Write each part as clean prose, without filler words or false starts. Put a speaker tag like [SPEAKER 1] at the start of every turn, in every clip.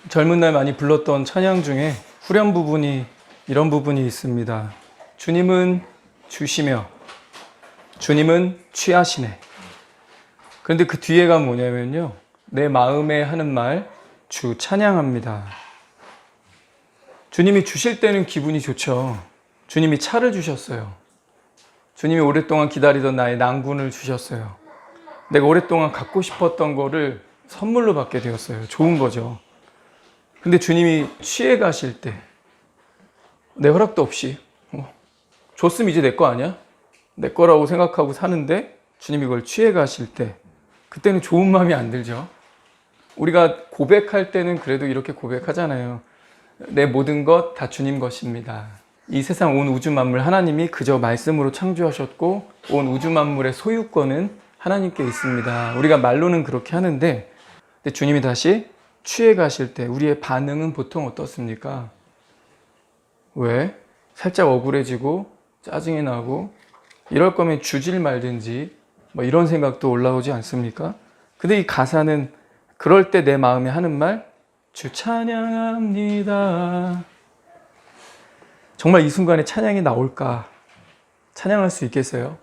[SPEAKER 1] 젊은 날 많이 불렀던 찬양 중에 후렴 부분이 이런 부분이 있습니다. 주님은 주시며 주님은 취하시네. 그런데 그 뒤에가 뭐냐면요, 내 마음에 하는 말 주 찬양합니다. 주님이 주실 때는 기분이 좋죠. 주님이 차를 주셨어요. 주님이 오랫동안 기다리던 나의 낭군을 주셨어요. 내가 오랫동안 갖고 싶었던 거를 선물로 받게 되었어요. 좋은 거죠. 근데 주님이 취해 가실 때, 내 허락도 없이 줬으면 이제 내 거 아니야? 내 거라고 생각하고 사는데 주님이 이걸 취해 가실 때, 그때는 좋은 마음이 안 들죠. 우리가 고백할 때는 그래도 이렇게 고백하잖아요. 내 모든 것 다 주님 것입니다. 이 세상 온 우주 만물 하나님이 그저 말씀으로 창조하셨고 온 우주 만물의 소유권은 하나님께 있습니다. 우리가 말로는 그렇게 하는데, 근데 주님이 다시 취해 가실 때 우리의 반응은 보통 어떻습니까? 왜? 살짝 억울해지고 짜증이 나고 이럴 거면 주질 말든지 뭐 이런 생각도 올라오지 않습니까? 근데 이 가사는 그럴 때 내 마음에 하는 말, 주 찬양합니다. 정말 이 순간에 찬양이 나올까? 찬양할 수 있겠어요?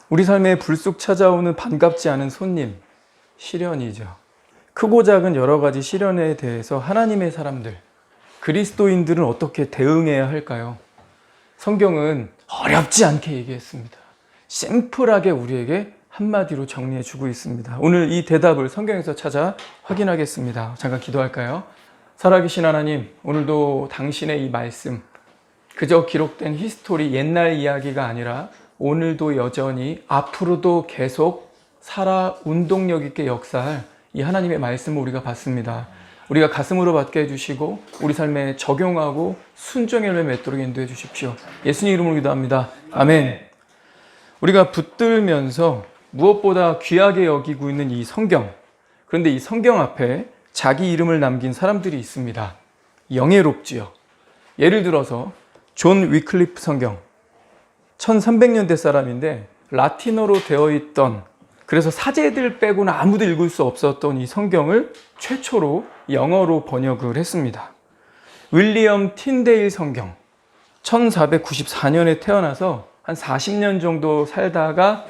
[SPEAKER 1] 우리 삶에 불쑥 찾아오는 반갑지 않은 손님, 시련이죠. 크고 작은 여러 가지 시련에 대해서 하나님의 사람들, 그리스도인들은 어떻게 대응해야 할까요? 성경은 어렵지 않게 얘기했습니다. 심플하게 우리에게 한마디로 정리해 주고 있습니다. 오늘 이 대답을 성경에서 찾아 확인하겠습니다. 잠깐 기도할까요? 살아계신 하나님, 오늘도 당신의 이 말씀, 그저 기록된 히스토리, 옛날 이야기가 아니라 오늘도 여전히 앞으로도 계속 살아 운동력 있게 역사할 이 하나님의 말씀을 우리가 받습니다. 우리가 가슴으로 받게 해주시고 우리 삶에 적용하고 순종의 열매 맺도록 인도해 주십시오. 예수님 이름으로 기도합니다. 아멘. 우리가 붙들면서 무엇보다 귀하게 여기고 있는 이 성경, 그런데 이 성경 앞에 자기 이름을 남긴 사람들이 있습니다. 영예롭지요. 예를 들어서 존 위클리프 성경, 1300년대 사람인데 라틴어로 되어 있던, 그래서 사제들 빼고는 아무도 읽을 수 없었던 이 성경을 최초로 영어로 번역을 했습니다. 윌리엄 틴데일 성경, 1494년에 태어나서 한 40년 정도 살다가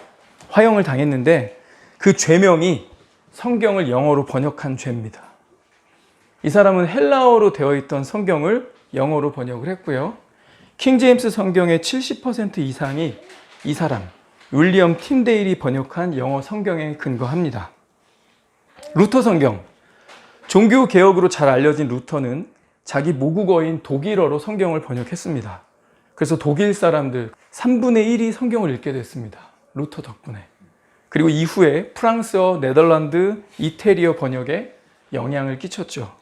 [SPEAKER 1] 화형을 당했는데 그 죄명이 성경을 영어로 번역한 죄입니다. 이 사람은 헬라어로 되어 있던 성경을 영어로 번역을 했고요. 킹제임스 성경의 70% 이상이 이 사람 윌리엄 틴데일이 번역한 영어 성경에 근거합니다. 루터 성경, 종교 개혁으로 잘 알려진 루터는 자기 모국어인 독일어로 성경을 번역했습니다. 그래서 독일 사람들 3분의 1이 성경을 읽게 됐습니다. 루터 덕분에. 그리고 이후에 프랑스어, 네덜란드, 이태리어 번역에 영향을 끼쳤죠.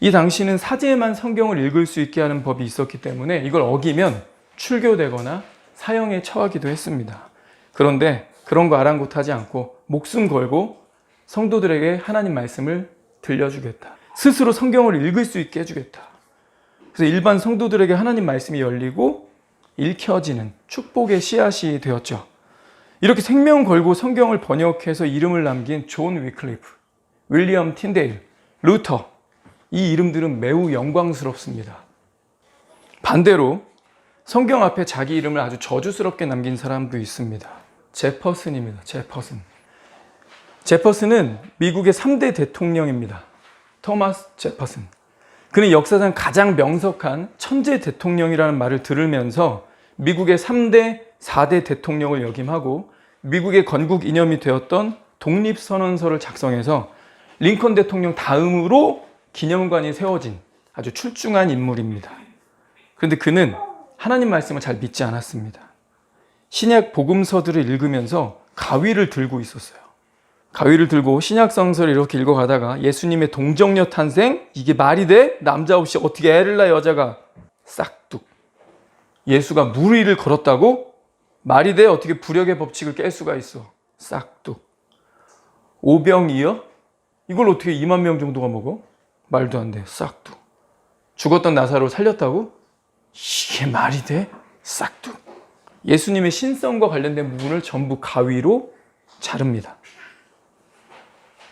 [SPEAKER 1] 이 당시는 사제만 성경을 읽을 수 있게 하는 법이 있었기 때문에 이걸 어기면 출교되거나 사형에 처하기도 했습니다. 그런데 그런 거 아랑곳하지 않고 목숨 걸고 성도들에게 하나님 말씀을 들려주겠다. 스스로 성경을 읽을 수 있게 해주겠다. 그래서 일반 성도들에게 하나님 말씀이 열리고 읽혀지는 축복의 씨앗이 되었죠. 이렇게 생명 걸고 성경을 번역해서 이름을 남긴 존 위클리프, 윌리엄 틴데일, 루터, 이 이름들은 매우 영광스럽습니다. 반대로 성경 앞에 자기 이름을 아주 저주스럽게 남긴 사람도 있습니다. 제퍼슨입니다. 제퍼슨은 미국의 3대 대통령입니다. 토마스 제퍼슨. 그는 역사상 가장 명석한 천재 대통령이라는 말을 들으면서 미국의 3대, 4대 대통령을 역임하고 미국의 건국 이념이 되었던 독립선언서를 작성해서 링컨 대통령 다음으로 기념관이 세워진 아주 출중한 인물입니다. 그런데 그는 하나님 말씀을 잘 믿지 않았습니다. 신약 복음서들을 읽으면서 가위를 들고 있었어요. 가위를 들고 신약 성서를 이렇게 읽어가다가 예수님의 동정녀 탄생, 이게 말이 돼? 남자 없이 어떻게 애를 낳아 여자가? 싹둑. 예수가 물 위를 걸었다고? 말이 돼? 어떻게 불역의 법칙을 깰 수가 있어? 싹둑. 오병이어? 이걸 어떻게 2만 명 정도가 먹어? 말도 안 돼. 싹둑. 죽었던 나사로 살렸다고? 이게 말이 돼? 싹둑. 예수님의 신성과 관련된 부분을 전부 가위로 자릅니다.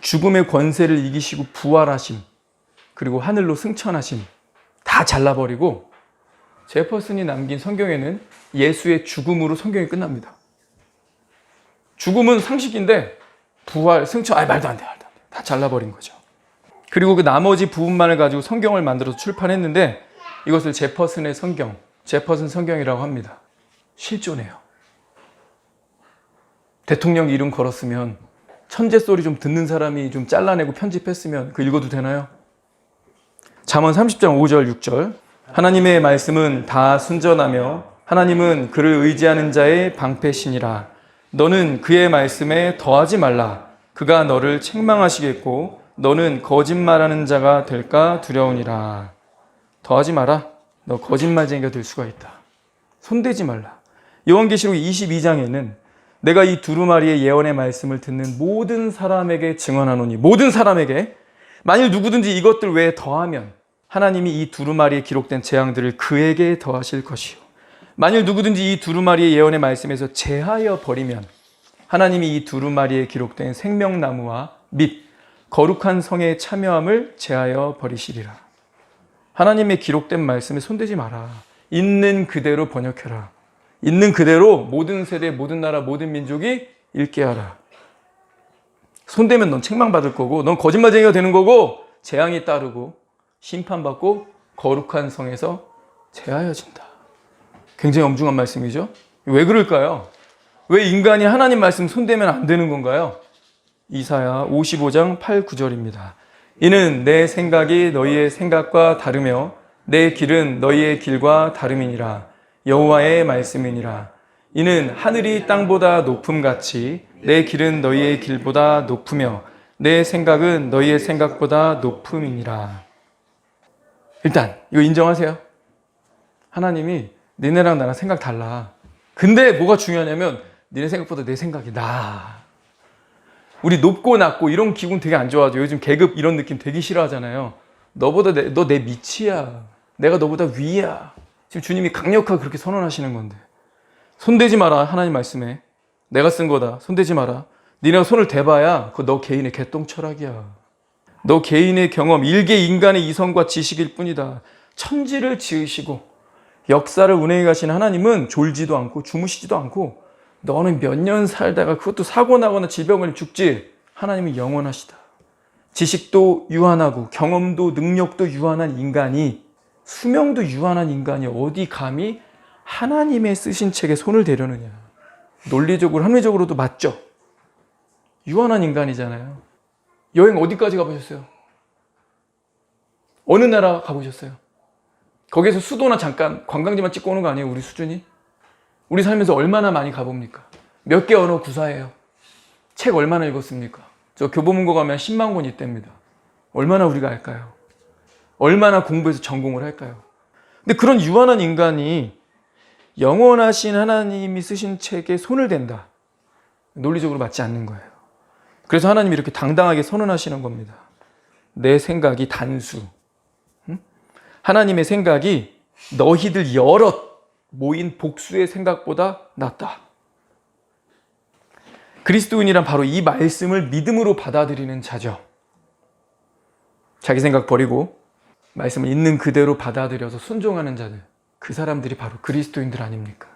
[SPEAKER 1] 죽음의 권세를 이기시고 부활하심, 그리고 하늘로 승천하심 다 잘라버리고 제퍼슨이 남긴 성경에는 예수의 죽음으로 성경이 끝납니다. 죽음은 상식인데 부활, 승천, 말도 안 돼. 다 잘라버린 거죠. 그리고 그 나머지 부분만을 가지고 성경을 만들어서 출판했는데 이것을 제퍼슨의 성경, 제퍼슨 성경이라고 합니다. 실존해요. 대통령 이름 걸었으면 천재 소리 좀 듣는 사람이 좀 잘라내고 편집했으면 그 읽어도 되나요? 잠언 30장 5절 6절 하나님의 말씀은 다 순전하며 하나님은 그를 의지하는 자의 방패시니라. 너는 그의 말씀에 더하지 말라. 그가 너를 책망하시겠고 너는 거짓말하는 자가 될까 두려우니라. 더하지 마라. 너 거짓말쟁이가 될 수가 있다. 손대지 말라. 요한계시록 22장에는 내가 이 두루마리의 예언의 말씀을 듣는 모든 사람에게 증언하노니, 모든 사람에게, 만일 누구든지 이것들 외에 더하면 하나님이 이 두루마리에 기록된 재앙들을 그에게 더하실 것이요, 만일 누구든지 이 두루마리의 예언의 말씀에서 제하여 버리면 하나님이 이 두루마리에 기록된 생명나무와 및 거룩한 성에 참여함을 제하여 버리시리라. 하나님의 기록된 말씀에 손대지 마라. 있는 그대로 번역해라. 있는 그대로 모든 세대, 모든 나라, 모든 민족이 읽게 하라. 손대면 넌 책망받을 거고, 넌 거짓말쟁이가 되는 거고, 재앙이 따르고 심판받고 거룩한 성에서 제하여진다. 굉장히 엄중한 말씀이죠. 왜 그럴까요? 왜 인간이 하나님 말씀 손대면 안 되는 건가요? 이사야 55장 8, 9절입니다. 이는 내 생각이 너희의 생각과 다르며 내 길은 너희의 길과 다름이니라. 여호와의 말씀이니라. 이는 하늘이 땅보다 높음같이 내 길은 너희의 길보다 높으며 내 생각은 너희의 생각보다 높음이니라. 일단 이거 인정하세요. 하나님이 니네랑 나랑 생각 달라. 근데 뭐가 중요하냐면 니네 생각보다 내 생각이 나아. 우리 높고 낮고 이런 기분 되게 안 좋아하죠. 요즘 계급 이런 느낌 되게 싫어하잖아요. 너보다 너 내 밑이야. 내가 너보다 위야. 지금 주님이 강력하게 그렇게 선언하시는 건데, 손대지 마라. 하나님 말씀에 내가 쓴 거다. 손대지 마라. 니네가 손을 대봐야 그거 너 개인의 개똥 철학이야. 너 개인의 경험, 일개 인간의 이성과 지식일 뿐이다. 천지를 지으시고 역사를 운행해 가신 하나님은 졸지도 않고 주무시지도 않고, 너는 몇 년 살다가 그것도 사고 나거나 질병 걸리면 죽지. 하나님은 영원하시다. 지식도 유한하고 경험도 능력도 유한한 인간이, 수명도 유한한 인간이 어디 감히 하나님의 쓰신 책에 손을 대려느냐. 논리적으로 합리적으로도 맞죠. 유한한 인간이잖아요. 여행 어디까지 가보셨어요? 어느 나라 가보셨어요? 거기에서 수도나 잠깐 관광지만 찍고 오는 거 아니에요? 우리 수준이? 우리 살면서 얼마나 많이 가봅니까? 몇 개 언어 구사해요? 책 얼마나 읽었습니까? 저 교보문고 가면 10만 권 있답니다. 얼마나 우리가 할까요? 얼마나 공부해서 전공을 할까요? 근데 그런 유한한 인간이 영원하신 하나님이 쓰신 책에 손을 댄다. 논리적으로 맞지 않는 거예요. 그래서 하나님이 이렇게 당당하게 선언하시는 겁니다. 내 생각이 단수. 하나님의 생각이 너희들 여럿 모인 복수의 생각보다 낫다. 그리스도인이란 바로 이 말씀을 믿음으로 받아들이는 자죠. 자기 생각 버리고 말씀을 있는 그대로 받아들여서 순종하는 자들, 그 사람들이 바로 그리스도인들 아닙니까?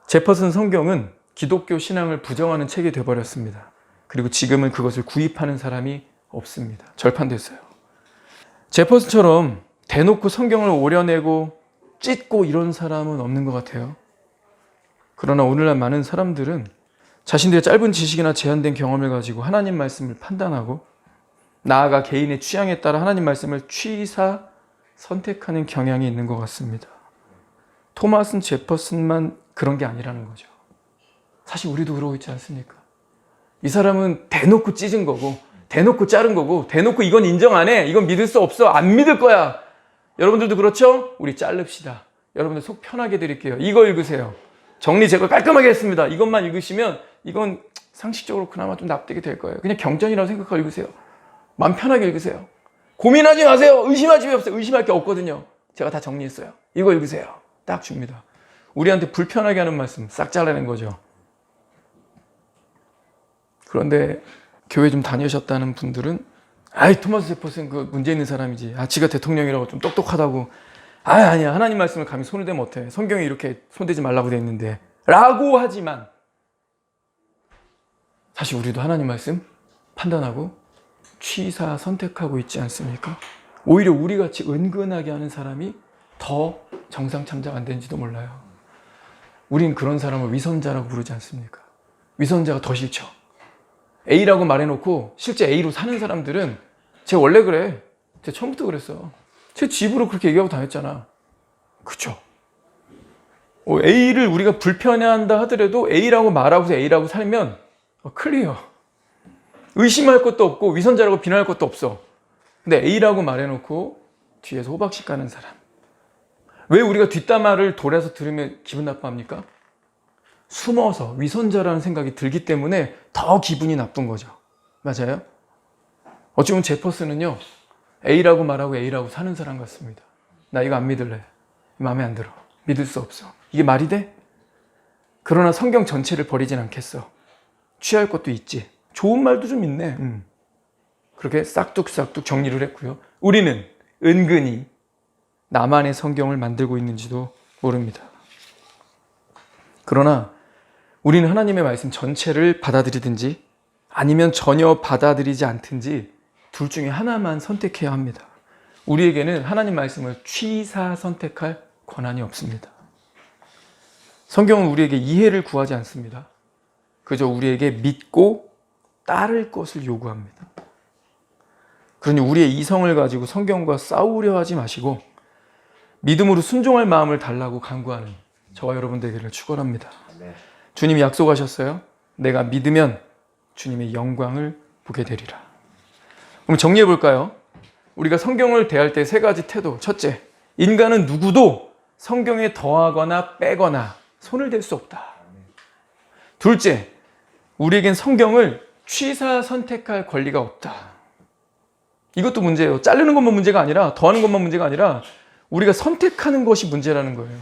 [SPEAKER 1] 제퍼슨 성경은 기독교 신앙을 부정하는 책이 되어버렸습니다. 그리고 지금은 그것을 구입하는 사람이 없습니다. 절판됐어요. 제퍼슨처럼 대놓고 성경을 오려내고 찢고 이런 사람은 없는 것 같아요. 그러나 오늘날 많은 사람들은 자신들의 짧은 지식이나 제한된 경험을 가지고 하나님 말씀을 판단하고, 나아가 개인의 취향에 따라 하나님 말씀을 취사 선택하는 경향이 있는 것 같습니다. 토마스 제퍼슨만 그런 게 아니라는 거죠. 사실 우리도 그러고 있지 않습니까? 이 사람은 대놓고 찢은 거고, 대놓고 자른 거고, 대놓고 이건 인정 안 해, 이건 믿을 수 없어, 안 믿을 거야. 여러분들도 그렇죠? 우리 자릅시다. 여러분들 속 편하게 드릴게요. 이거 읽으세요. 정리 제거 깔끔하게 했습니다. 이것만 읽으시면 이건 상식적으로 그나마 좀 납득이 될 거예요. 그냥 경전이라고 생각하고 읽으세요. 마음 편하게 읽으세요. 고민하지 마세요. 의심하지 마세요. 의심할 게 없거든요. 제가 다 정리했어요. 이거 읽으세요. 딱 줍니다. 우리한테 불편하게 하는 말씀 싹 잘라낸 거죠. 그런데 교회 좀 다니셨다는 분들은 아이 토마스 제퍼슨 그 문제 있는 사람이지. 지가 대통령이라고 좀 똑똑하다고. 아니야. 하나님 말씀을 감히 손을 대면 어때? 성경에 이렇게 손대지 말라고 돼 있는데. 라고 하지만 사실 우리도 하나님 말씀 판단하고 취사 선택하고 있지 않습니까? 오히려 우리같이 은근하게 하는 사람이 더 정상 참작 안 되는지도 몰라요. 우린 그런 사람을 위선자라고 부르지 않습니까? 위선자가 더 싫죠. A라고 말해놓고 실제 A로 사는 사람들은 쟤 원래 그래. 쟤 처음부터 그랬어. 쟤 집으로 그렇게 얘기하고 다녔잖아. 그쵸? A를 우리가 불편해한다 하더라도 A라고 말하고서 A라고 살면 클리어. 의심할 것도 없고 위선자라고 비난할 것도 없어. 근데 A라고 말해놓고 뒤에서 호박씨 까는 사람. 왜 우리가 뒷담화를 돌아서 들으면 기분 나빠합니까? 숨어서 위선자라는 생각이 들기 때문에 더 기분이 나쁜 거죠. 맞아요? 어찌 보면 제퍼슨은요, A라고 말하고 A라고 사는 사람 같습니다. 나 이거 안 믿을래. 마음에 안 들어. 믿을 수 없어. 이게 말이 돼? 그러나 성경 전체를 버리진 않겠어. 취할 것도 있지. 좋은 말도 좀 있네. 그렇게 싹둑싹둑 정리를 했고요. 우리는 은근히 나만의 성경을 만들고 있는지도 모릅니다. 그러나 우리는 하나님의 말씀 전체를 받아들이든지 아니면 전혀 받아들이지 않든지 둘 중에 하나만 선택해야 합니다. 우리에게는 하나님 말씀을 취사 선택할 권한이 없습니다. 성경은 우리에게 이해를 구하지 않습니다. 그저 우리에게 믿고 따를 것을 요구합니다. 그러니 우리의 이성을 가지고 성경과 싸우려 하지 마시고 믿음으로 순종할 마음을 달라고 간구하는 저와 여러분 되기를 축원합니다. 주님이 약속하셨어요. 내가 믿으면 주님의 영광을 보게 되리라. 그럼 정리해 볼까요? 우리가 성경을 대할 때 세 가지 태도. 첫째, 인간은 누구도 성경에 더하거나 빼거나 손을 댈 수 없다. 둘째, 우리에겐 성경을 취사 선택할 권리가 없다. 이것도 문제예요. 자르는 것만 문제가 아니라 더하는 것만 문제가 아니라 우리가 선택하는 것이 문제라는 거예요.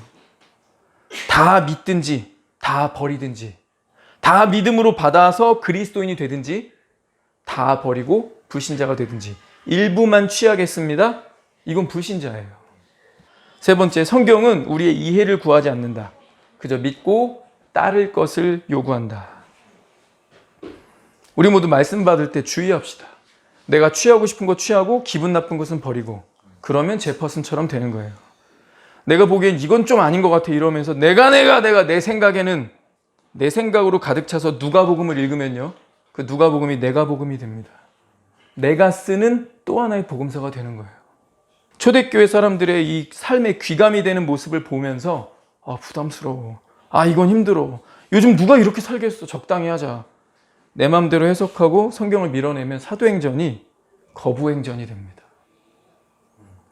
[SPEAKER 1] 다 믿든지 다 버리든지 다 믿음으로 받아서 그리스도인이 되든지 다 버리고 불신자가 되든지 일부만 취하겠습니다. 이건 불신자예요. 세 번째, 성경은 우리의 이해를 구하지 않는다. 그저 믿고 따를 것을 요구한다. 우리 모두 말씀 받을 때 주의합시다. 내가 취하고 싶은 거 취하고 기분 나쁜 것은 버리고 그러면 제퍼슨처럼 되는 거예요. 내가 보기엔 이건 좀 아닌 것 같아 이러면서 내가 내 생각에는 내 생각으로 가득 차서 누가복음을 읽으면요. 그 누가복음이 내가복음이 됩니다. 내가 쓰는 또 하나의 복음서가 되는 거예요. 초대교회 사람들의 이 삶의 귀감이 되는 모습을 보면서 부담스러워. 이건 힘들어. 요즘 누가 이렇게 살겠어. 적당히 하자. 내 마음대로 해석하고 성경을 밀어내면 사도행전이 거부행전이 됩니다.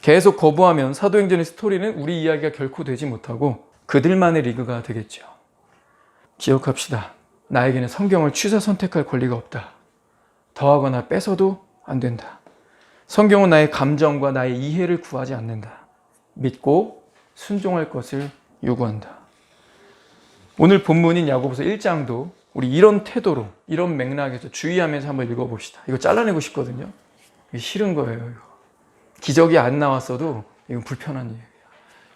[SPEAKER 1] 계속 거부하면 사도행전의 스토리는 우리 이야기가 결코 되지 못하고 그들만의 리그가 되겠죠. 기억합시다. 나에게는 성경을 취사 선택할 권리가 없다. 더하거나 뺏어도 안 된다. 성경은 나의 감정과 나의 이해를 구하지 않는다. 믿고 순종할 것을 요구한다. 오늘 본문인 야고보서 1장도 우리 이런 태도로 이런 맥락에서 주의하면서 한번 읽어봅시다. 이거 잘라내고 싶거든요. 이게 싫은 거예요. 이거. 기적이 안 나왔어도 이건 불편한 일이에요.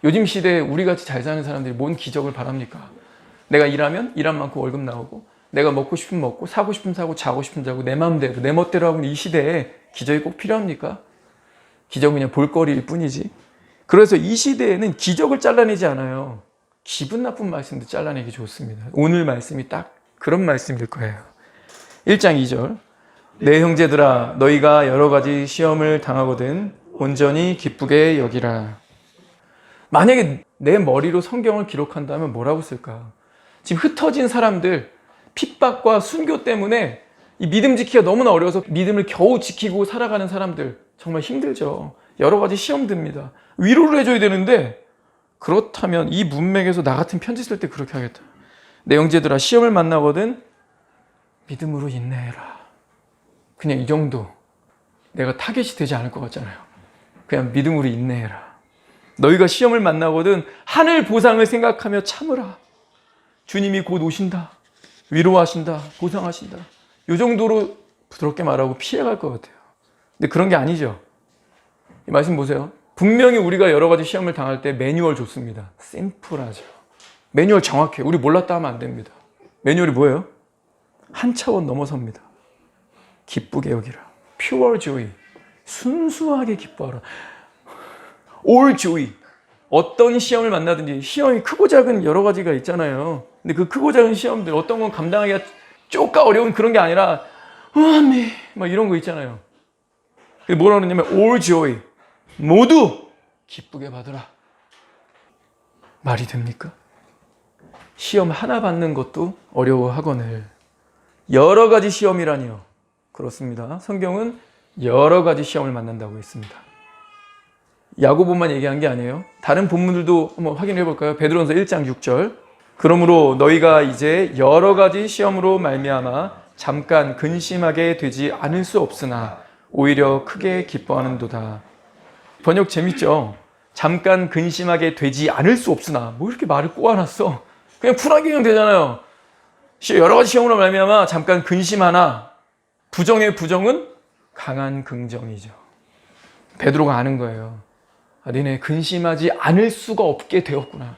[SPEAKER 1] 요즘 시대에 우리같이 잘 사는 사람들이 뭔 기적을 바랍니까? 내가 일하면 일한 만큼 월급 나오고 내가 먹고 싶으면 먹고 사고 싶으면 사고 자고 싶으면 자고 내 마음대로 내 멋대로 하고 있는 이 시대에 기적이 꼭 필요합니까? 기적은 그냥 볼거리일 뿐이지. 그래서 이 시대에는 기적을 잘라내지 않아요. 기분 나쁜 말씀도 잘라내기 좋습니다. 오늘 말씀이 딱 그런 말씀일 거예요. 1장 2절 내 형제들아 너희가 여러 가지 시험을 당하거든 온전히 기쁘게 여기라. 만약에 내 머리로 성경을 기록한다면 뭐라고 쓸까? 지금 흩어진 사람들 핍박과 순교 때문에 이 믿음 지키기가 너무나 어려워서 믿음을 겨우 지키고 살아가는 사람들 정말 힘들죠. 여러 가지 시험 듭니다. 위로를 해줘야 되는데 그렇다면 이 문맥에서 나 같은 편지 쓸 때 그렇게 하겠다. 내 형제들아 시험을 만나거든 믿음으로 인내해라. 그냥 이 정도. 내가 타겟이 되지 않을 것 같잖아요. 그냥 믿음으로 인내해라. 너희가 시험을 만나거든 하늘 보상을 생각하며 참으라. 주님이 곧 오신다. 위로하신다. 보상하신다. 이 정도로 부드럽게 말하고 피해갈 것 같아요. 근데 그런 게 아니죠. 이 말씀 보세요. 분명히 우리가 여러 가지 시험을 당할 때 매뉴얼 좋습니다. 심플하죠. 매뉴얼 정확해요. 우리 몰랐다 하면 안 됩니다. 매뉴얼이 뭐예요? 한 차원 넘어섭니다. 기쁘게 여기라. pure joy. 순수하게 기뻐하라. all joy. 어떤 시험을 만나든지 시험이 크고 작은 여러 가지가 있잖아요. 근데 그 크고 작은 시험들 어떤 건 감당하기가 쪼까 어려운 그런 게 아니라 네. 막 이런 거 있잖아요. 뭐라 그러냐면 all joy. 모두 기쁘게 받으라. 말이 됩니까? 시험 하나 받는 것도 어려워하거늘 여러 가지 시험이라니요. 그렇습니다. 성경은 여러 가지 시험을 만난다고 했습니다. 야고보만 얘기한 게 아니에요. 다른 본문들도 한번 확인해 볼까요? 베드로전서 1장 6절. 그러므로 너희가 이제 여러 가지 시험으로 말미암아 잠깐 근심하게 되지 않을 수 없으나 오히려 크게 기뻐하는도다. 번역 재밌죠? 잠깐 근심하게 되지 않을 수 없으나 뭐 이렇게 말을 꼬아놨어. 그냥 쿨하게 그냥 되잖아요. 여러 가지 시험으로 말미암아 잠깐 근심하나 부정의 부정은 강한 긍정이죠. 베드로가 아는 거예요. 아, 니네 근심하지 않을 수가 없게 되었구나.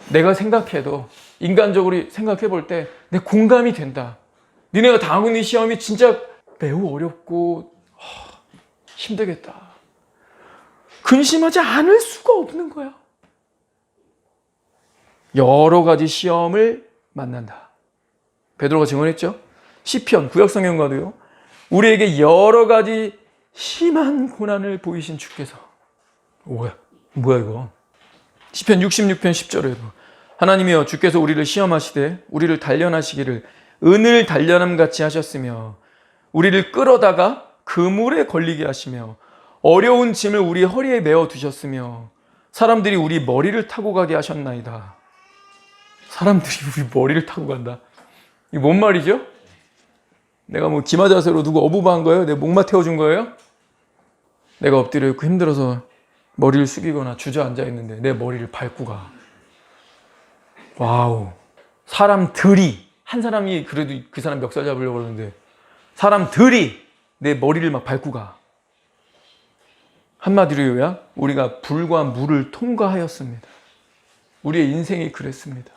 [SPEAKER 1] 내가 생각해도 인간적으로 생각해 볼 때 내 공감이 된다. 니네가 당하고 있는 시험이 진짜 매우 어렵고 힘들겠다. 근심하지 않을 수가 없는 거야. 여러 가지 시험을 만난다. 베드로가 증언했죠. 시편 구약성경과도요. 우리에게 여러 가지 심한 고난을 보이신 주께서 뭐야 이거. 시편 66편 10절에도 하나님이여 주께서 우리를 시험하시되 우리를 단련하시기를 은을 단련함 같이 하셨으며 우리를 끌어다가 그물에 걸리게 하시며 어려운 짐을 우리 허리에 메어 두셨으며 사람들이 우리 머리를 타고 가게 하셨나이다. 사람들이 우리 머리를 타고 간다. 이게 뭔 말이죠? 내가 뭐 기마자세로 누구 어부바한 거예요? 내 목마 태워준 거예요? 내가 엎드려 있고 힘들어서 머리를 숙이거나 주저앉아 있는데 내 머리를 밟고 가. 와우. 사람들이, 한 사람이 그래도 그 사람 멱살 잡으려고 그러는데 사람들이 내 머리를 막 밟고 가. 한마디로요, 우리가 불과 물을 통과하였습니다. 우리의 인생이 그랬습니다.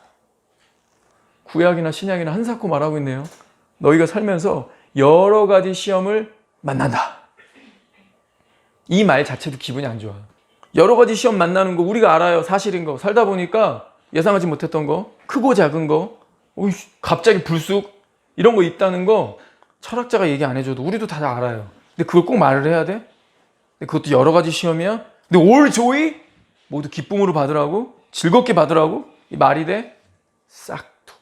[SPEAKER 1] 구약이나 신약이나 한사코 말하고 있네요. 너희가 살면서 여러 가지 시험을 만난다. 이 말 자체도 기분이 안 좋아. 여러 가지 시험 만나는 거 우리가 알아요. 사실인 거. 살다 보니까 예상하지 못했던 거, 크고 작은 거, 갑자기 불쑥 이런 거 있다는 거 철학자가 얘기 안 해줘도 우리도 다 알아요. 근데 그걸 꼭 말을 해야 돼? 근데 그것도 여러 가지 시험이야? 근데 올 조이? 모두 기쁨으로 받으라고? 즐겁게 받으라고? 이 말이 돼? 싹둑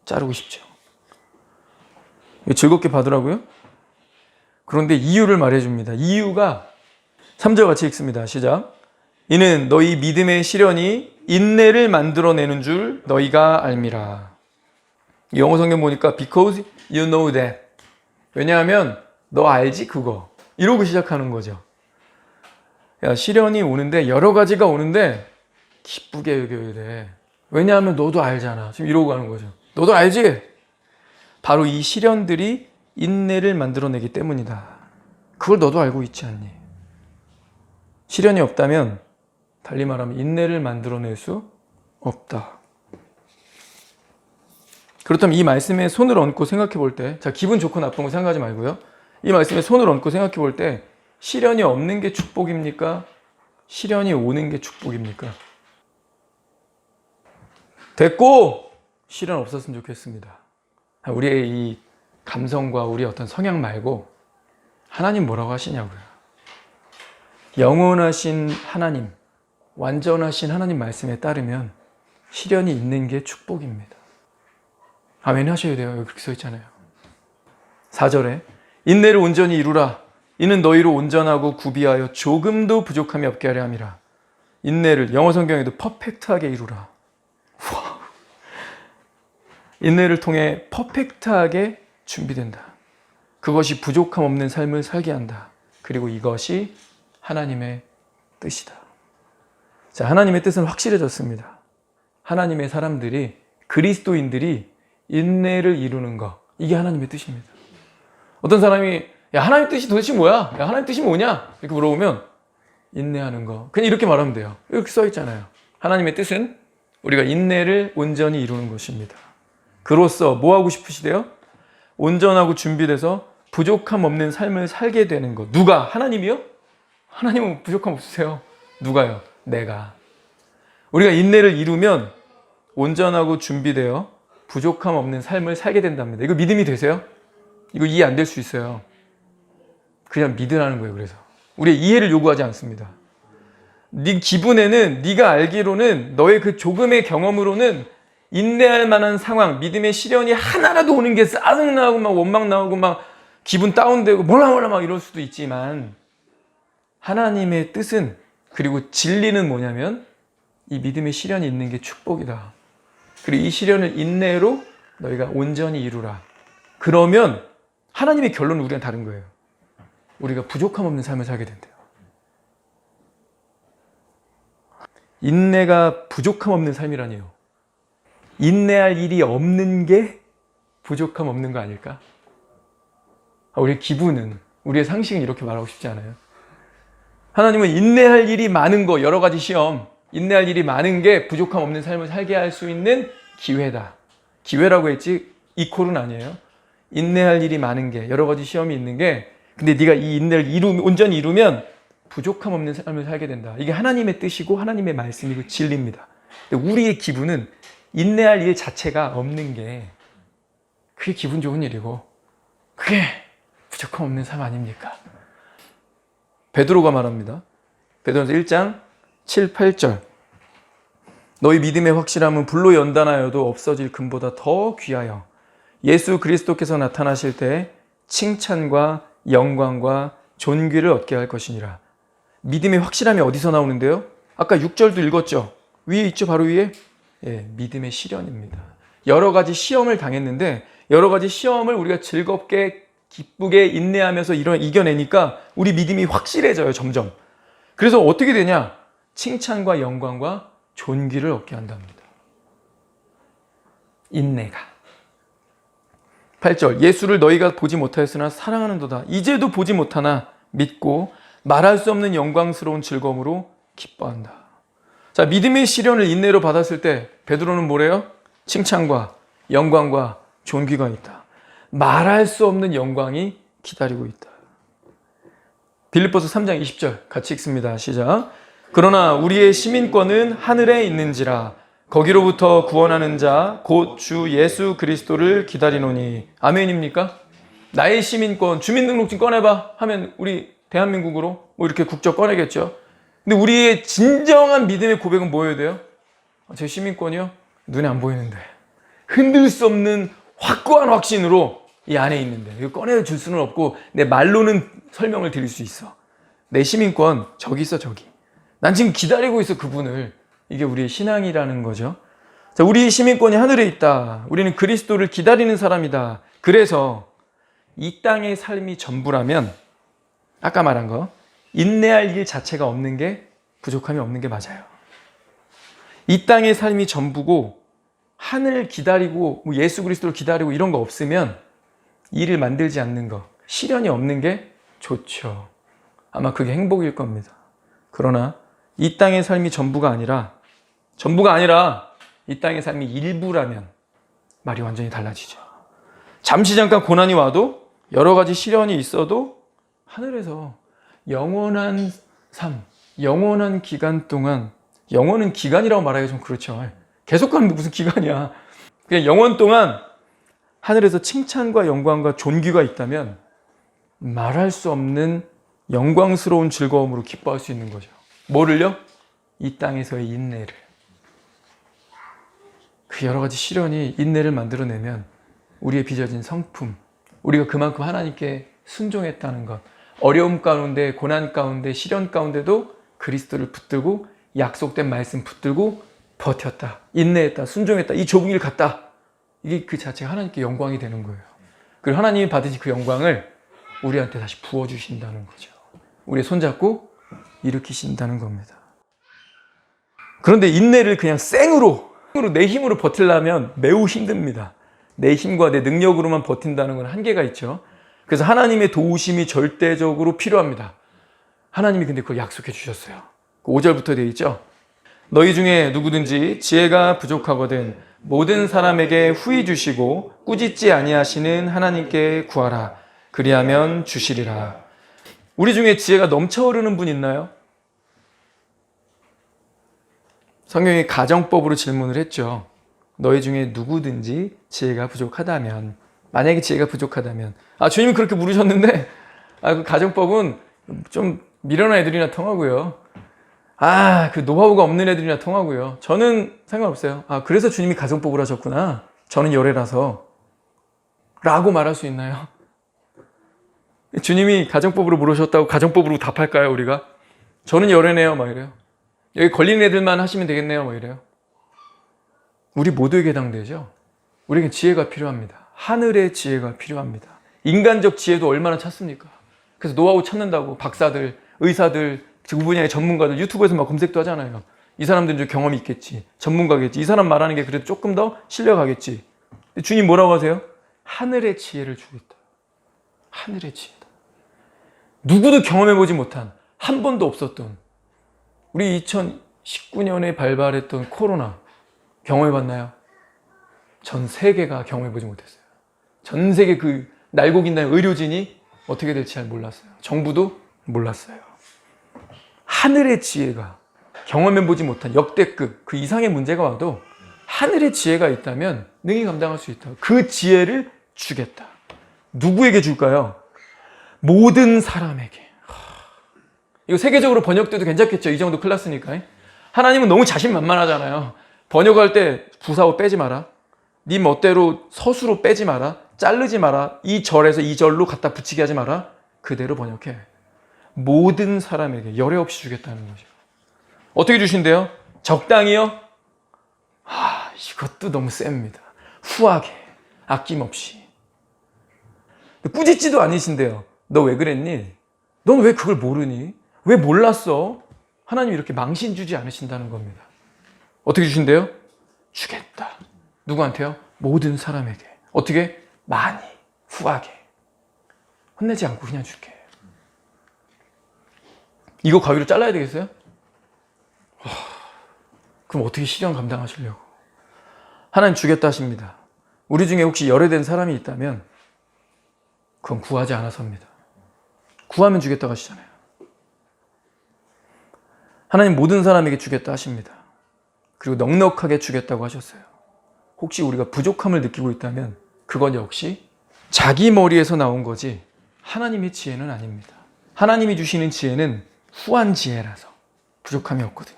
[SPEAKER 1] 자르고 싶죠. 즐겁게 받으라고요? 그런데 이유를 말해줍니다. 이유가 3절 같이 읽습니다. 시작. 이는 너희 믿음의 시련이 인내를 만들어내는 줄 너희가 알미라. 영어 성경 보니까 because you know that. 왜냐하면 너 알지 그거. 이러고 시작하는 거죠. 야, 시련이 오는데 여러 가지가 오는데 기쁘게 여겨야 돼. 왜냐하면 너도 알잖아. 지금 이러고 가는 거죠. 너도 알지? 바로 이 시련들이 인내를 만들어내기 때문이다. 그걸 너도 알고 있지 않니? 시련이 없다면 달리 말하면 인내를 만들어낼 수 없다. 그렇다면 이 말씀에 손을 얹고 생각해 볼 때, 자, 기분 좋고 나쁜 거 생각하지 말고요. 이 말씀에 손을 얹고 생각해 볼 때 시련이 없는 게 축복입니까? 시련이 오는 게 축복입니까? 됐고 시련 없었으면 좋겠습니다. 우리의 이 감성과 우리의 어떤 성향 말고 하나님 뭐라고 하시냐고요. 영원하신 하나님, 완전하신 하나님 말씀에 따르면 시련이 있는 게 축복입니다. 아멘 하셔야 돼요. 여기 그렇게 써 있잖아요. 4절에 인내를 온전히 이루라. 이는 너희로 온전하고 구비하여 조금도 부족함이 없게 하려 함이라. 인내를 영어 성경에도 퍼펙트하게 이루라. 와우. 인내를 통해 퍼펙트하게 준비된다. 그것이 부족함 없는 삶을 살게 한다. 그리고 이것이 하나님의 뜻이다. 자, 하나님의 뜻은 확실해졌습니다. 하나님의 사람들이, 그리스도인들이 인내를 이루는 것, 이게 하나님의 뜻입니다. 어떤 사람이 야 하나님 뜻이 도대체 뭐야? 야 하나님 뜻이 뭐냐? 이렇게 물어보면 인내하는 거. 그냥 이렇게 말하면 돼요. 이렇게 써 있잖아요. 하나님의 뜻은 우리가 인내를 온전히 이루는 것입니다. 그로써 뭐 하고 싶으시대요? 온전하고 준비돼서 부족함 없는 삶을 살게 되는 것. 누가? 하나님이요? 하나님은 부족함 없으세요. 누가요? 내가. 우리가 인내를 이루면 온전하고 준비되어 부족함 없는 삶을 살게 된답니다. 이거 믿음이 되세요? 이거 이해 안 될 수 있어요. 그냥 믿으라는 거예요. 그래서 우리의 이해를 요구하지 않습니다. 네 기분에는, 네가 알기로는, 너의 그 조금의 경험으로는 인내할 만한 상황, 믿음의 시련이 하나라도 오는 게 짜증나고 막 원망 나오고 막 기분 다운되고 몰라 막 이럴 수도 있지만, 하나님의 뜻은, 그리고 진리는 뭐냐면 이 믿음의 시련이 있는 게 축복이다. 그리고 이 시련을 인내로 너희가 온전히 이루라. 그러면 하나님의 결론은 우리랑 다른 거예요. 우리가 부족함 없는 삶을 살게 된대요. 인내가 부족함 없는 삶이라니요. 인내할 일이 없는 게 부족함 없는 거 아닐까? 우리의 기분은, 우리의 상식은 이렇게 말하고 싶지 않아요. 하나님은 인내할 일이 많은 거, 여러 가지 시험, 인내할 일이 많은 게 부족함 없는 삶을 살게 할 수 있는 기회다. 기회라고 했지 이퀄은 아니에요. 인내할 일이 많은 게, 여러 가지 시험이 있는 게, 근데 네가 이 인내를 온전히 이루면 부족함 없는 삶을 살게 된다. 이게 하나님의 뜻이고 하나님의 말씀이고 진리입니다. 근데 우리의 기분은 인내할 일 자체가 없는 게 그게 기분 좋은 일이고 그게 부족함 없는 삶 아닙니까? 베드로가 말합니다. 베드로전서 1장 7, 8절. 너희 믿음의 확실함은 불로 연단하여도 없어질 금보다 더 귀하여 예수 그리스도께서 나타나실 때 칭찬과 영광과 존귀를 얻게 할 것이니라. 믿음의 확실함이 어디서 나오는데요? 아까 6절도 읽었죠? 위에 있죠? 바로 위에? 예, 믿음의 시련입니다. 여러 가지 시험을 당했는데 여러 가지 시험을 우리가 즐겁게 기쁘게 인내하면서 이겨내니까 우리 믿음이 확실해져요, 점점. 그래서 어떻게 되냐? 칭찬과 영광과 존귀를 얻게 한답니다. 인내가. 8절. 예수를 너희가 보지 못하였으나 사랑하는도다. 이제도 보지 못하나 믿고 말할 수 없는 영광스러운 즐거움으로 기뻐한다. 자, 믿음의 시련을 인내로 받았을 때 베드로는 뭐래요? 칭찬과 영광과 존귀가 있다. 말할 수 없는 영광이 기다리고 있다. 빌립보서 3장 20절 같이 읽습니다. 시작. 그러나 우리의 시민권은 하늘에 있는지라 거기로부터 구원하는 자 곧 주 예수 그리스도를 기다리노니. 아멘입니까? 나의 시민권, 주민등록증 꺼내봐 하면 우리 대한민국으로 뭐 이렇게 국적 꺼내겠죠. 근데 우리의 진정한 믿음의 고백은 뭐여야 돼요? 제 시민권이요? 눈에 안 보이는데 흔들 수 없는 확고한 확신으로 이 안에 있는데 이거 꺼내줄 수는 없고 내 말로는 설명을 드릴 수 있어. 내 시민권 저기 있어, 저기. 난 지금 기다리고 있어, 그분을. 이게 우리의 신앙이라는 거죠. 자, 우리의 시민권이 하늘에 있다. 우리는 그리스도를 기다리는 사람이다. 그래서 이 땅의 삶이 전부라면 아까 말한 거 인내할 일 자체가 없는 게 부족함이 없는 게 맞아요. 이 땅의 삶이 전부고 하늘을 기다리고 뭐 예수 그리스도를 기다리고 이런 거 없으면 일을 만들지 않는 거, 시련이 없는 게 좋죠. 아마 그게 행복일 겁니다. 그러나 이 땅의 삶이 전부가 아니라 이 땅의 삶이 일부라면 말이 완전히 달라지죠. 잠시 잠깐 고난이 와도 여러 가지 시련이 있어도 하늘에서 영원한 삶, 영원한 기간 동안, 영원한 기간이라고 말하기가 좀 그렇죠. 계속 가는데 무슨 기간이야. 그냥 영원 동안 하늘에서 칭찬과 영광과 존귀가 있다면 말할 수 없는 영광스러운 즐거움으로 기뻐할 수 있는 거죠. 뭐를요? 이 땅에서의 인내를. 그 여러 가지 시련이 인내를 만들어내면 우리의 빚어진 성품, 우리가 그만큼 하나님께 순종했다는 것, 어려움 가운데, 고난 가운데, 시련 가운데도 그리스도를 붙들고 약속된 말씀 붙들고 버텼다, 인내했다, 순종했다, 이 좁은 길 갔다. 이게 그 자체가 하나님께 영광이 되는 거예요. 그리고 하나님이 받으신 그 영광을 우리한테 다시 부어주신다는 거죠. 우리의 손잡고 일으키신다는 겁니다. 그런데 인내를 그냥 생으로 내 힘으로 버티려면 매우 힘듭니다. 내 힘과 내 능력으로만 버틴다는 건 한계가 있죠. 그래서 하나님의 도우심이 절대적으로 필요합니다. 하나님이 근데 그걸 약속해 주셨어요. 5절부터 되어 있죠. 너희 중에 누구든지 지혜가 부족하거든 모든 사람에게 후히 주시고 꾸짖지 아니하시는 하나님께 구하라. 그리하면 주시리라. 우리 중에 지혜가 넘쳐 흐르는 분 있나요? 성경이 가정법으로 질문을 했죠. 너희 중에 누구든지 지혜가 부족하다면, 만약에 지혜가 부족하다면, 주님이 그렇게 물으셨는데, 그 가정법은 좀 미련한 애들이나 통하고요. 그 노하우가 없는 애들이나 통하고요. 저는 상관없어요. 그래서 주님이 가정법을 하셨구나. 저는 열애라서. 라고 말할 수 있나요? 주님이 가정법으로 물으셨다고 가정법으로 답할까요, 우리가? 저는 열애네요, 막 이래요. 여기 걸린 애들만 하시면 되겠네요, 막 이래요. 우리 모두에게 해당되죠? 우리에게 지혜가 필요합니다. 하늘의 지혜가 필요합니다. 인간적 지혜도 얼마나 찾습니까? 그래서 노하우 찾는다고 박사들, 의사들, 그 분야의 전문가들 유튜브에서 막 검색도 하잖아요. 이 사람들은 좀 경험이 있겠지. 전문가겠지. 이 사람 말하는 게 그래도 조금 더 신뢰가겠지. 주님 뭐라고 하세요? 하늘의 지혜를 주겠다. 하늘의 지혜다. 누구도 경험해보지 못한, 한 번도 없었던, 우리 2019년에 발발했던 코로나 경험해봤나요? 전 세계가 경험해보지 못했어요. 전 세계 그 날고긴다는 의료진이 어떻게 될지 잘 몰랐어요. 정부도 몰랐어요. 하늘의 지혜가 경험해보지 못한 역대급 그 이상의 문제가 와도 하늘의 지혜가 있다면 능히 감당할 수 있다. 그 지혜를 주겠다. 누구에게 줄까요? 모든 사람에게. 이거 세계적으로 번역돼도 괜찮겠죠? 이 정도 클래스니까. 하나님은 너무 자신만만하잖아요. 번역할 때 부사어 빼지 마라. 네 멋대로 서수로 빼지 마라. 자르지 마라. 이 절에서 이 절로 갖다 붙이게 하지 마라. 그대로 번역해. 모든 사람에게 열애 없이 주겠다는 거죠. 어떻게 주신대요? 적당히요? 이것도 너무 셉니다. 후하게, 아낌없이. 꾸짖지도 아니신데요. 너 왜 그랬니? 넌 왜 그걸 모르니? 왜 몰랐어? 하나님이 이렇게 망신 주지 않으신다는 겁니다. 어떻게 주신대요? 주겠다. 누구한테요? 모든 사람에게. 어떻게? 많이, 후하게. 혼내지 않고 그냥 줄게. 이거 가위로 잘라야 되겠어요? 그럼 어떻게 시련 감당하시려고? 하나님 주겠다 하십니다. 우리 중에 혹시 열애된 사람이 있다면 그건 구하지 않아서입니다. 구하면 주겠다고 하시잖아요. 하나님 모든 사람에게 주겠다 하십니다. 그리고 넉넉하게 주겠다고 하셨어요. 혹시 우리가 부족함을 느끼고 있다면 그건 역시 자기 머리에서 나온 거지 하나님의 지혜는 아닙니다. 하나님이 주시는 지혜는 후한 지혜라서 부족함이 없거든요.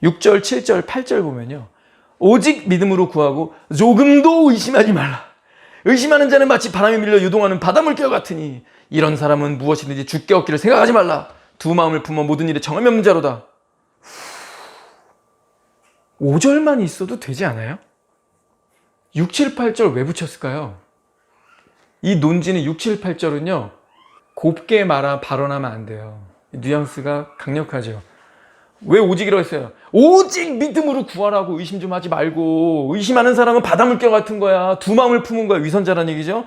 [SPEAKER 1] 6절, 7절, 8절 보면요. 오직 믿음으로 구하고 조금도 의심하지 말라. 의심하는 자는 마치 바람에 밀려 유동하는 바닷물결 같으니 이런 사람은 무엇이든지 주께 얻기를 생각하지 말라. 두 마음을 품어 모든 일에 정함이 없는 자로다. 5절만 있어도 되지 않아요? 6, 7, 8절 왜 붙였을까요? 이 논지는 6, 7, 8절은요. 곱게 발언하면 안 돼요. 뉘앙스가 강력하죠. 왜 오직이라고 했어요? 오직 믿음으로 구하라고. 의심 좀 하지 말고. 의심하는 사람은 바닷물결 같은 거야. 두 마음을 품은 거야. 위선자라는 얘기죠.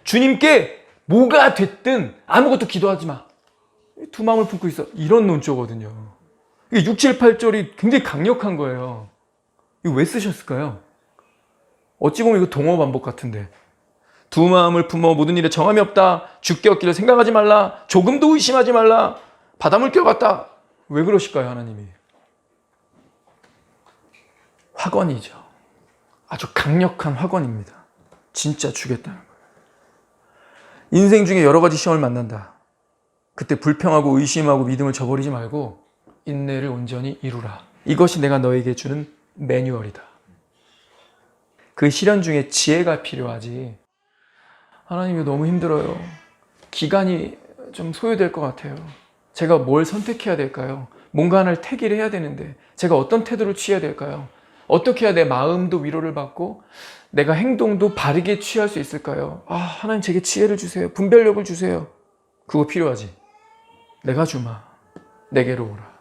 [SPEAKER 1] 주님께 뭐가 됐든 아무것도 기도하지 마. 두 마음을 품고 있어. 이런 논조거든요. 6, 7, 8절이 굉장히 강력한 거예요. 이거 왜 쓰셨을까요? 어찌 보면 이거 동어 반복 같은데. 두 마음을 품어 모든 일에 정함이 없다. 주께 얻기를 생각하지 말라. 조금도 의심하지 말라. 바닷물결 같다. 왜 그러실까요, 하나님이? 확언이죠. 아주 강력한 확언입니다. 진짜 주겠다는 거예요. 인생 중에 여러 가지 시험을 만난다. 그때 불평하고 의심하고 믿음을 저버리지 말고 인내를 온전히 이루라. 이것이 내가 너에게 주는 매뉴얼이다. 그 시련 중에 지혜가 필요하지. 하나님 이거 너무 힘들어요. 기간이 좀 소요될 것 같아요. 제가 뭘 선택해야 될까요? 뭔가 하나를 택일 해야 되는데 제가 어떤 태도를 취해야 될까요? 어떻게 해야 내 마음도 위로를 받고 내가 행동도 바르게 취할 수 있을까요? 하나님 제게 지혜를 주세요. 분별력을 주세요. 그거 필요하지. 내가 주마. 내게로 오라.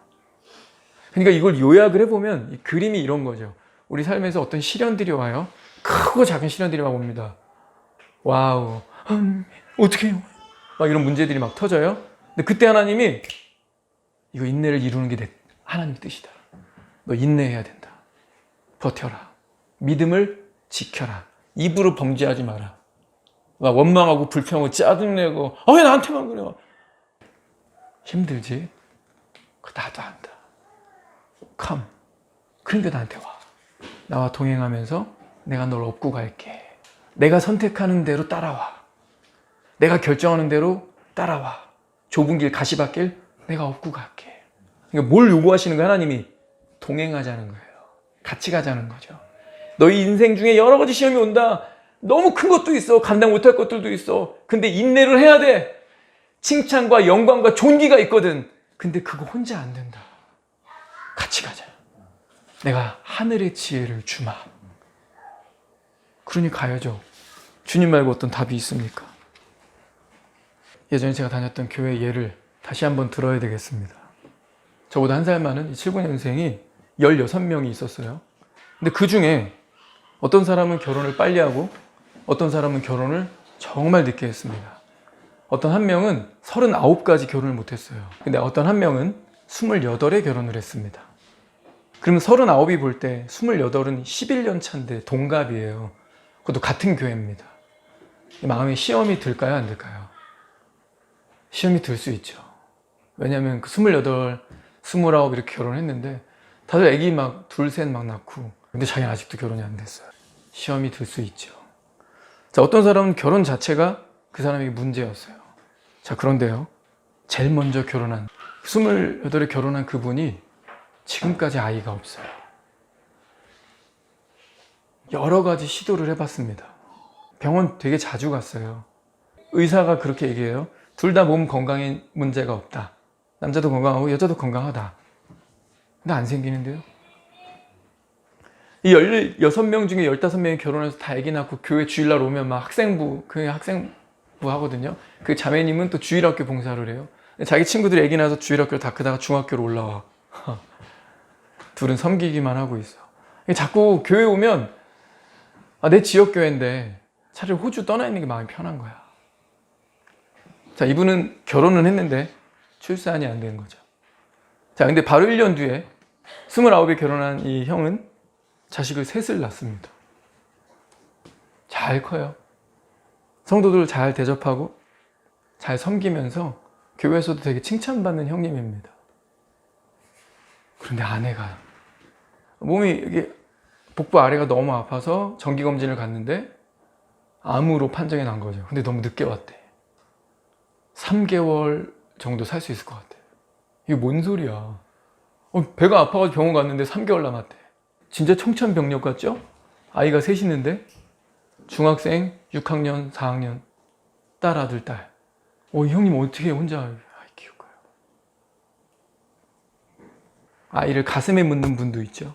[SPEAKER 1] 그러니까 이걸 요약을 해보면 이 그림이 이런 거죠. 우리 삶에서 어떤 시련들이 와요. 크고 작은 시련들이 막 옵니다. 와우. 어떻게 해요? 막 이런 문제들이 막 터져요. 근데 그때 하나님이 이거 인내를 이루는 게 하나님 뜻이다. 너 인내해야 된다. 버텨라. 믿음을 지켜라. 입으로 범죄하지 마라. 막 원망하고 불평하고 짜증내고 왜 나한테만 그래? 힘들지? 그거 나도 안다. Come. 그러니까 나한테 와. 나와 동행하면서 내가 널 업고 갈게. 내가 선택하는 대로 따라와. 내가 결정하는 대로 따라와. 좁은 길 가시밭길 내가 업고 갈게. 그러니까 뭘 요구하시는 거예요? 하나님이 동행하자는 거예요. 같이 가자는 거죠. 너희 인생 중에 여러 가지 시험이 온다. 너무 큰 것도 있어. 감당 못할 것들도 있어. 근데 인내를 해야 돼. 칭찬과 영광과 존귀가 있거든. 근데 그거 혼자 안 된다. 같이 가자. 내가 하늘의 지혜를 주마. 그러니 가야죠. 주님 말고 어떤 답이 있습니까? 예전에 제가 다녔던 교회 예를 다시 한번 들어야 되겠습니다. 저보다 한 살 많은 79년생이 16명이 있었어요. 근데 그 중에 어떤 사람은 결혼을 빨리 하고 어떤 사람은 결혼을 정말 늦게 했습니다. 어떤 한 명은 39까지 결혼을 못했어요. 근데 어떤 한 명은 28에 결혼을 했습니다. 그러면 39이 볼 때 28은 11년 차인데 동갑이에요. 그것도 같은 교회입니다. 마음에 시험이 들까요? 안 들까요? 시험이 들 수 있죠. 왜냐하면 그 28, 29 이렇게 결혼했는데 다들 애기 막 둘, 셋 막 낳고 근데 자기는 아직도 결혼이 안 됐어요. 시험이 들 수 있죠. 자, 어떤 사람은 결혼 자체가 그 사람에게 문제였어요. 자, 그런데요. 제일 먼저 결혼한 28에 결혼한 그분이 지금까지 아이가 없어요. 여러 가지 시도를 해봤습니다. 병원 되게 자주 갔어요. 의사가 그렇게 얘기해요. 둘 다 몸 건강에 문제가 없다. 남자도 건강하고 여자도 건강하다. 근데 안 생기는데요. 이 16명 중에 15명이 결혼해서 다 아기 낳고 교회 주일날 오면 막 교회 학생부 하거든요. 그 자매님은 또 주일학교 봉사를 해요. 자기 친구들이 아기 낳아서 주일학교를 다 크다가 중학교로 올라와. 둘은 섬기기만 하고 있어. 자꾸 교회 오면 내 지역교회인데 차라리 호주 떠나 있는 게 마음이 편한 거야. 자, 이분은 결혼은 했는데 출산이 안 된 거죠. 자, 근데 바로 1년 뒤에 29에 결혼한 이 형은 자식을 셋을 낳습니다. 잘 커요. 성도들 잘 대접하고 잘 섬기면서 교회에서도 되게 칭찬받는 형님입니다. 그런데 아내가 몸이 이게 복부 아래가 너무 아파서 정기검진을 갔는데 암으로 판정이 난 거죠. 근데 너무 늦게 왔대. 3개월 정도 살 수 있을 것 같아. 이게 뭔 소리야. 배가 아파가지고 병원 갔는데 3개월 남았대. 진짜 청천벽력 같죠? 아이가 셋 있는데 중학생, 6학년, 4학년, 딸, 아들, 딸. 형님 어떻게 혼자 키울까요? 아이를 가슴에 묻는 분도 있죠.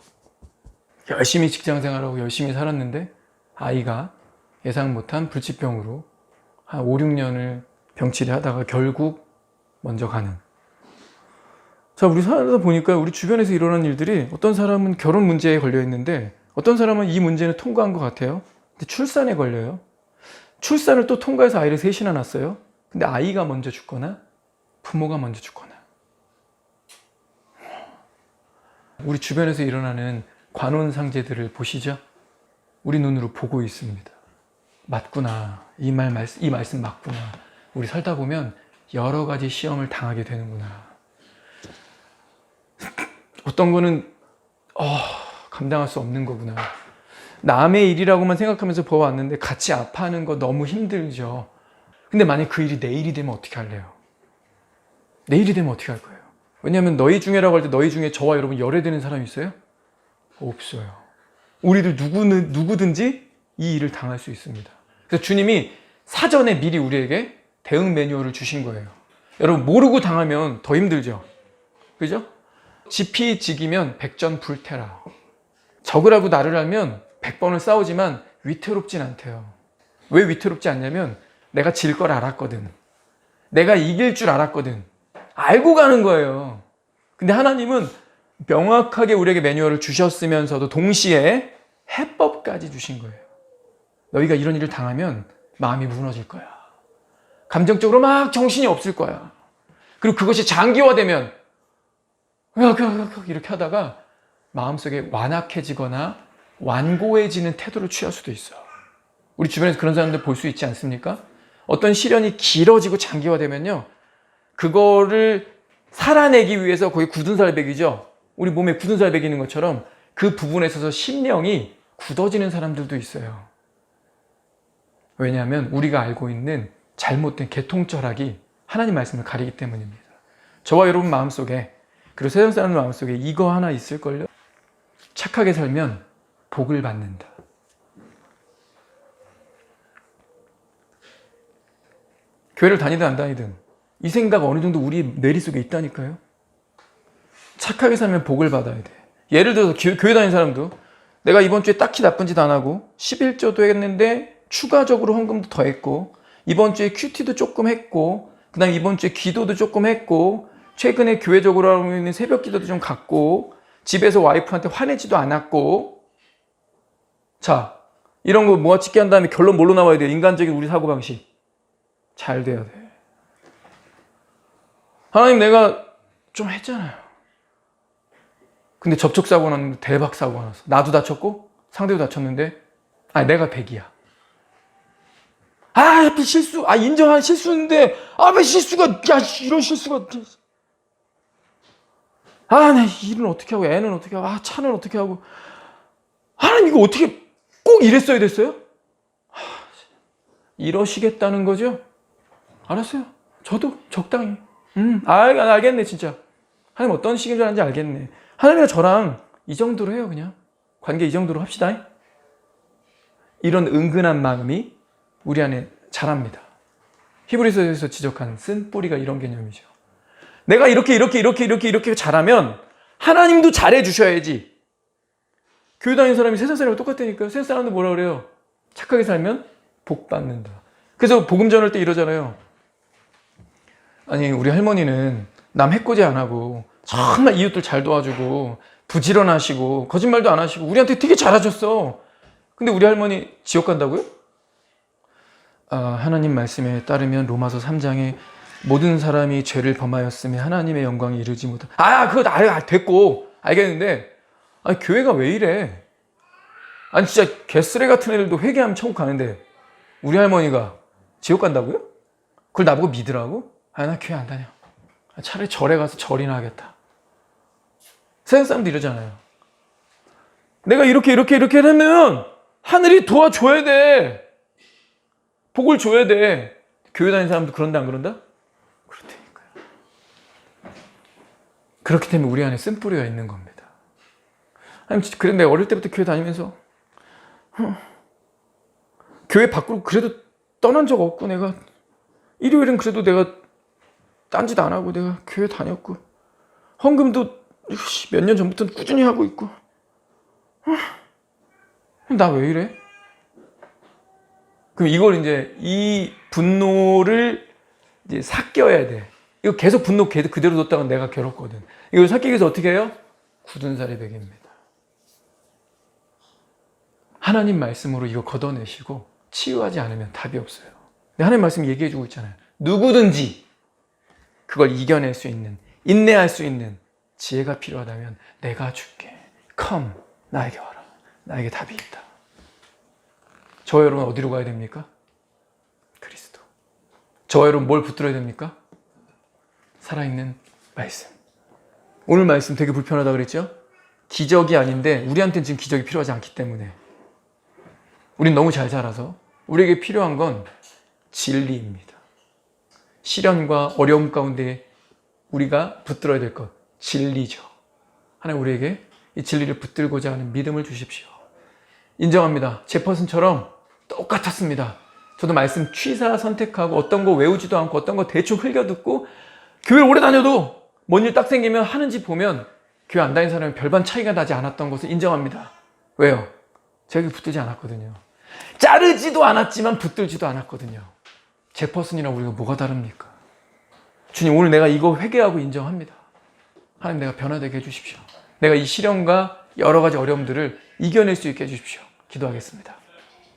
[SPEAKER 1] 열심히 직장생활하고 열심히 살았는데 아이가 예상 못한 불치병으로 한 5, 6년을 병치레 하다가 결국 먼저 가는. 자, 우리 살다 보니까 우리 주변에서 일어나는 일들이 어떤 사람은 결혼 문제에 걸려 있는데 어떤 사람은 이 문제는 통과한 것 같아요. 근데 출산에 걸려요. 출산을 또 통과해서 아이를 셋이나 낳았어요. 근데 아이가 먼저 죽거나 부모가 먼저 죽거나. 우리 주변에서 일어나는 관혼상제들을 보시죠. 우리 눈으로 보고 있습니다. 맞구나. 이 말씀 맞구나. 우리 살다 보면 여러 가지 시험을 당하게 되는구나. 어떤 거는 감당할 수 없는 거구나. 남의 일이라고만 생각하면서 보아왔는데 같이 아파하는 거 너무 힘들죠. 근데 만약 그 일이 내일이 되면 어떻게 할래요? 내일이 되면 어떻게 할 거예요? 왜냐하면 너희 중에라고 할 때 너희 중에 저와 여러분 열애되는 사람이 있어요? 없어요. 우리들 누구든지 이 일을 당할 수 있습니다. 그래서 주님이 사전에 미리 우리에게 대응 매뉴얼을 주신 거예요. 여러분 모르고 당하면 더 힘들죠. 그죠? 지피지기면 백전불태라. 적으라고 나를 알면 100번을 싸우지만 위태롭진 않대요. 왜 위태롭지 않냐면 내가 질 걸 알았거든. 내가 이길 줄 알았거든. 알고 가는 거예요. 근데 하나님은 명확하게 우리에게 매뉴얼을 주셨으면서도 동시에 해법까지 주신 거예요. 너희가 이런 일을 당하면 마음이 무너질 거야. 감정적으로 막 정신이 없을 거야. 그리고 그것이 장기화되면 이렇게 하다가 마음속에 완악해지거나 완고해지는 태도를 취할 수도 있어. 우리 주변에서 그런 사람들 볼 수 있지 않습니까? 어떤 시련이 길어지고 장기화되면요, 그거를 살아내기 위해서 거기 굳은 살 베기죠. 우리 몸에 굳은 살 베기는 것처럼 그 부분에 있어서 심령이 굳어지는 사람들도 있어요. 왜냐하면 우리가 알고 있는 잘못된 개통철학이 하나님 말씀을 가리기 때문입니다. 저와 여러분 마음속에, 그리고 세상 사람 마음속에 이거 하나 있을걸요? 착하게 살면 복을 받는다. 교회를 다니든 안 다니든 이 생각 어느 정도 우리 뇌리 속에 있다니까요. 착하게 살면 복을 받아야 돼. 예를 들어서 교회 다니는 사람도 내가 이번 주에 딱히 나쁜 짓 안 하고 11조도 했는데 추가적으로 헌금도 더 했고, 이번 주에 큐티도 조금 했고, 그 다음에 이번 주에 기도도 조금 했고, 최근에 교회적으로 하고 있는 새벽 기도도 좀 갔고, 집에서 와이프한테 화내지도 않았고. 자, 이런 거 모아찍기 한 다음에 결론 뭘로 나와야 돼요? 인간적인 우리 사고방식 잘 돼야 돼. 하나님, 내가 좀 했잖아요. 근데 접촉사고 났는데 대박 사고가 났어. 나도 다쳤고 상대도 다쳤는데, 아니 내가 100이야. 하필 실수. 인정한 실수인데 왜 실수가, 이런 실수가. 내 일은 어떻게 하고, 애는 어떻게 하고, 차는 어떻게 하고. 하나님, 이거 어떻게 꼭 이랬어야 됐어요? 이러시겠다는 거죠? 알았어요. 저도 적당히. 알겠네, 진짜. 하나님 어떤 식인 줄 아는지 알겠네. 하나님이랑 저랑 이 정도로 해요, 그냥. 관계 이 정도로 합시다. 이런 은근한 마음이 우리 안에 자랍니다. 히브리서에서 지적한 쓴뿌리가 이런 개념이죠. 내가 이렇게 잘하면 하나님도 잘해 주셔야지. 교회 다니는 사람이 세상 사람이랑 똑같다니까요. 세상 사람도 뭐라 그래요? 착하게 살면 복 받는다. 그래서 복음 전할 때 이러잖아요. 아니, 우리 할머니는 남 해코지 안 하고 정말 이웃들 잘 도와주고 부지런하시고 거짓말도 안 하시고 우리한테 되게 잘하셨어. 근데 우리 할머니 지옥 간다고요? 하나님 말씀에 따르면 로마서 3장에 모든 사람이 죄를 범하였으며 하나님의 영광에 이르지 못한. 그거 됐고 알겠는데, 교회가 왜 이래? 진짜 개쓰레 같은 애들도 회개하면 천국 가는데 우리 할머니가 지옥 간다고요? 그걸 나보고 믿으라고? 나 교회 안 다녀. 차라리 절에 가서 절이나 하겠다. 세상 사람도 이러잖아요. 내가 이렇게 하면 하늘이 도와줘야 돼. 복을 줘야 돼. 교회 다니는 사람도 그런다, 안 그런다? 그렇다니까요. 그렇기 때문에 우리 안에 쓴뿌리가 있는 겁니다. 그래, 내가 어릴 때부터 교회 다니면서 교회 밖으로 그래도 떠난 적 없고, 내가 일요일은 그래도 내가 딴짓 안 하고 내가 교회 다녔고, 헌금도 몇 년 전부터 꾸준히 하고 있고. 나 왜 이래? 그럼 이걸 이 분노를 삭겨야 돼. 이거 계속 분노 그대로 뒀다가 내가 괴롭거든. 이걸 삭기기 위해서 어떻게 해요? 굳은 살이 베깁니다. 하나님 말씀으로 이거 걷어내시고 치유하지 않으면 답이 없어요. 근데 하나님 말씀이 얘기해주고 있잖아요. 누구든지 그걸 이겨낼 수 있는, 인내할 수 있는 지혜가 필요하다면 내가 줄게. Come, 나에게 와라. 나에게 답이 있다. 저와 여러분 어디로 가야 됩니까? 그리스도. 저와 여러분 뭘 붙들어야 됩니까? 살아있는 말씀. 오늘 말씀 되게 불편하다 그랬죠? 기적이 아닌데 우리한테는 지금 기적이 필요하지 않기 때문에. 우린 너무 잘 살아서 우리에게 필요한 건 진리입니다. 시련과 어려움 가운데 우리가 붙들어야 될 것, 진리죠. 하나님 우리에게 이 진리를 붙들고자 하는 믿음을 주십시오. 인정합니다. 제퍼슨처럼 똑같았습니다. 저도 말씀 취사 선택하고 어떤 거 외우지도 않고 어떤 거 대충 흘겨듣고 교회를 오래 다녀도 뭔 일 딱 생기면 하는지 보면 교회 안 다니는 사람이 별반 차이가 나지 않았던 것을 인정합니다. 왜요? 제가 붙들지 않았거든요. 자르지도 않았지만 붙들지도 않았거든요. 제퍼슨이랑 우리가 뭐가 다릅니까? 주님, 오늘 내가 이거 회개하고 인정합니다. 하나님, 내가 변화되게 해주십시오. 내가 이 시련과 여러 가지 어려움들을 이겨낼 수 있게 해주십시오. 기도하겠습니다.